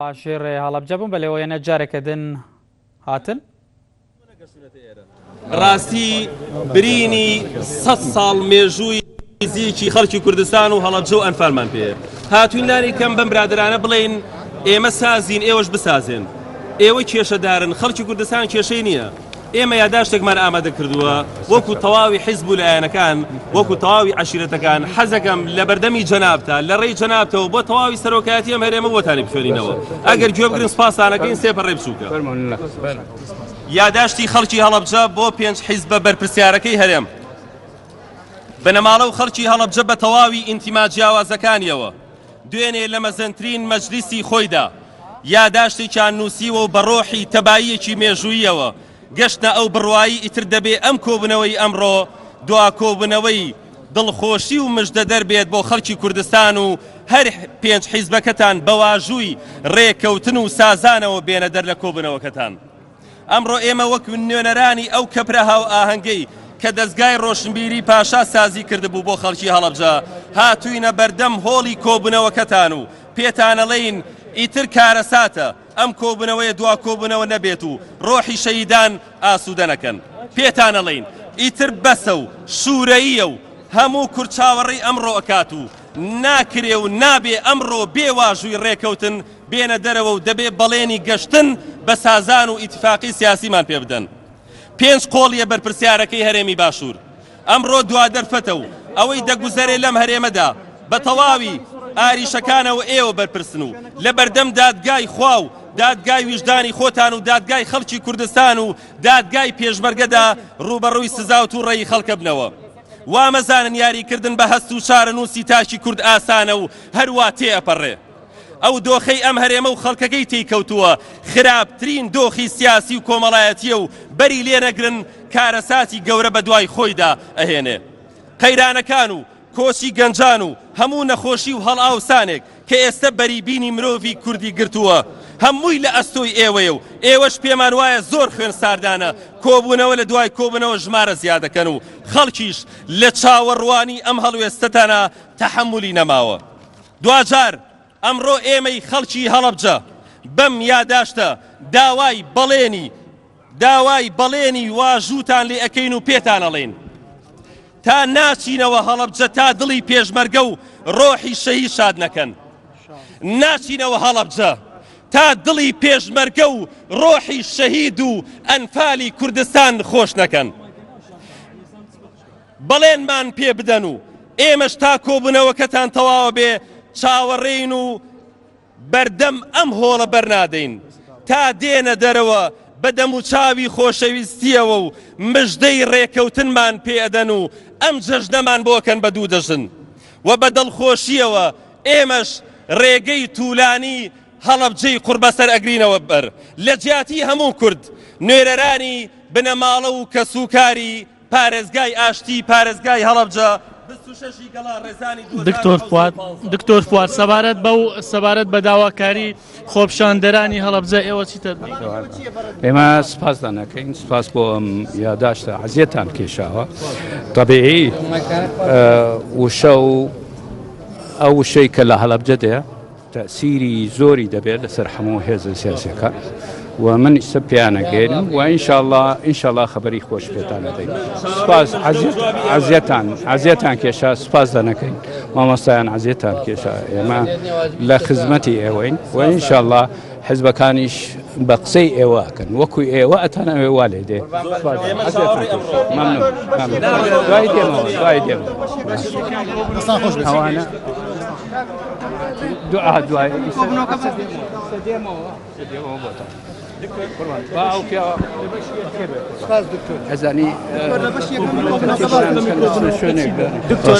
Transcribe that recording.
عاشر هەڵەبجە بووم بەلێەوەیە نەجارێکەدن هاتن ڕاستی برینی 100 ساڵ مێژووی نزیکی خەڵکی کوردستان و هەڵەبجە و ئەنفالمان پێ هاتوین لاری کەم بەم برادرانە بڵێن ئێمە سازین ئێوەش بسازێن ئێوە کێشەدارن خەڵکی کوردستان کێشەی نییە ئێمە یاداشتێکمان ئامادە کردووە وەکو تەواوی حیزب و لایەنەکان وەکو تەواوی عەشیرەتەکان حەزەکەم لە بەردەمی جەنابتە لە ڕێی جەنابتەوە بۆ تەواوی سەرۆکایەتی ئەم هەرێمە بۆتانی بخوێنینەوە ئەگەر گوێ بگرن سوپاسانەکەین سێپەڕێ بچووکە یاداشتی خەڵکی هەڵەبجە بۆ 5 حیزبە بەرپرسیارەکەی هەرێم بنەماڵە و خەڵکی هەڵەبجە بە تەواوی ئینتیما جیاوازەکانیەوە دوێنێ لە مەزنترین مەجلیسی خۆیدا یاداشتێکیان نووسیوە و بە ڕۆحی تەباییەکی مێژوویەوە گەشتە ئەو بڕوایی ئیتر دەبێ ئەم کۆبنەوەی ئەمڕۆ دوا کۆبنەوەی دڵخۆشی و مژدە دەربێت بۆ خەڵکی کوردستان و هەر 5 حیزبەکەتان بەواژووی ڕێکەوتن و سازانەوە بێنە دەر لە کۆبنەوەکەتان ئەمڕۆ ئێمە وەک نوێنەرانی ئەو کەپرە هاو ئاهەنگەی کە دەستگای ڕۆشنبیری پاشا سازی کردبوو بۆ خەڵکی هەڵەبجە هاتووینە بەردەم هۆڵی کۆبنەوەکەتان و پێتانەڵێین ئیتر کارەساتە ئەم کۆبنەوەیە دوا کۆبنەوە نەبێت و ڕۆحی شەیدان ئاسوودە نەکەن پێتانەڵێین ئیتر بەسە و شوورەییە و هەموو کورچاوەڕی ئەمڕۆ ئەکات و ناکرێ و نابێ ئەمڕۆ بێواژووی ڕێکەوتن بێنە دەرەوە و دەبێ بەڵێنی گەشتن بە سازان و ئیتفاقی سیاسیمان پێ بدەن 5 قۆڵیە بەرپرسیارەکەی هەرێمی باشوور ئەمڕۆ دوا دەرفەتە و ئەوەی دەگوزەرێ لەم هەرێمەدا بە تەواوی ئاریشەکانەوە ئێوە بەرپرسن و لە بەردەم دادگای خوا و دادگای ویژدانی خۆتان و دادگای خەڵکی کوردستان و دادگای پێشمەرگەدا ڕوبەڕووی سزا و تووڕێی خەڵکە بنەوە وامەزانن یاریکردن بە هەست و چارەنووسی تاشی کورد ئاسانە و هەروە تێئەپەڕێ ئەو دۆخەی ئەم هەرێمە و خەڵکەکەی تێیکەوتووە خراپترین دۆخی سیاسی و کۆمەڵایەتیە و بەری لێ نەگرن کارەساتی گەورە بە دوای خۆیدا ئەهێنێ قەیرانەکان و کۆچی گەنجان و هەموو نەخۆشی و هەڵئاوسانێک کە ئێستا بەریبینی مرۆڤی کوردی گرتووە هەمووی لە ئەستۆی ئێوەیە و ئێوەش پێمان وایە زۆر خوێن ساردانە کۆبوونەوە لە دوای کۆبنەوە ژمارە زیادەکەن و خەڵکیش لە چاوەڕوانی ئەم هەڵوێستەتانە تەحەمولی نەماوە دوجار ئەمڕۆ ئێمەی خەڵکی هەڵەبجە بەم یاداشتە داوای بەڵێنی واژووتان لێ ئەەکەین و پێتانەڵێن تا ناچینەوە هەڵەبجە تا دڵی پێشمەرگە و ڕۆحی شەهید شاد نەکەن ناچینەوە هەڵەبجە تا دڵی پێشمەرگە و ڕۆحی شەهید و ئەنفالی کوردستان خۆش نەکەن بەڵێنمان پێ بدەن و ئێمەش تا کۆبنەوەکەتان تەواوە بێ چاوەڕێین و بەردەم ئەم هۆڵە بەرنادەین تا دێنە دەرەوە بەدەم و چاوی خۆشەویستیەوە و مژدەی ڕێکەوتنمان پێدەن و ئەم جەژنەمان بۆکەن بە دوو دەژن و بە دڵخۆشیەوە ئێمەش ڕێگەی توولانی هەڵەبجەی قوربەسەر ئەگرینەوە بەر لە جیاتی هەموو کورد نوێرەرانی بنەماڵە و کەسوکاری پارێزگای ئاشتی پارێزگای هەڵەبجە دکتۆر فواد سەبارەت بە داواکاری خۆپشاندەرانی هەڵەبجە ئێوە چیتر ئێمە سپاس دەکەین سپاس بۆ ئەم یاداشتە عەزیەتان کێشاوە طەبیعی وشە و ئەو وشەی کە لە هەڵەبجە دێ تەسیری زۆری دەبێت لەسەر هەموو هێزە سیاسیەکە و من ئیستا پیانەگەێنم و ئینشاءڵڵا خەبەری خۆش پێتان دەدەین سپاس عەزیەتان کێشا سپاس دەنەکەین مامۆستایان عەزیەتان کێشا ئێمە لە خزمەتی ئێوەین و ئینشاءڵڵا حیزبەکانیش بە قسەی ئێوەکەن وەکوی ئێوە ئەتانەوێ وا لێ دێ دوای دێمەوە دوای هەزانی دکتۆر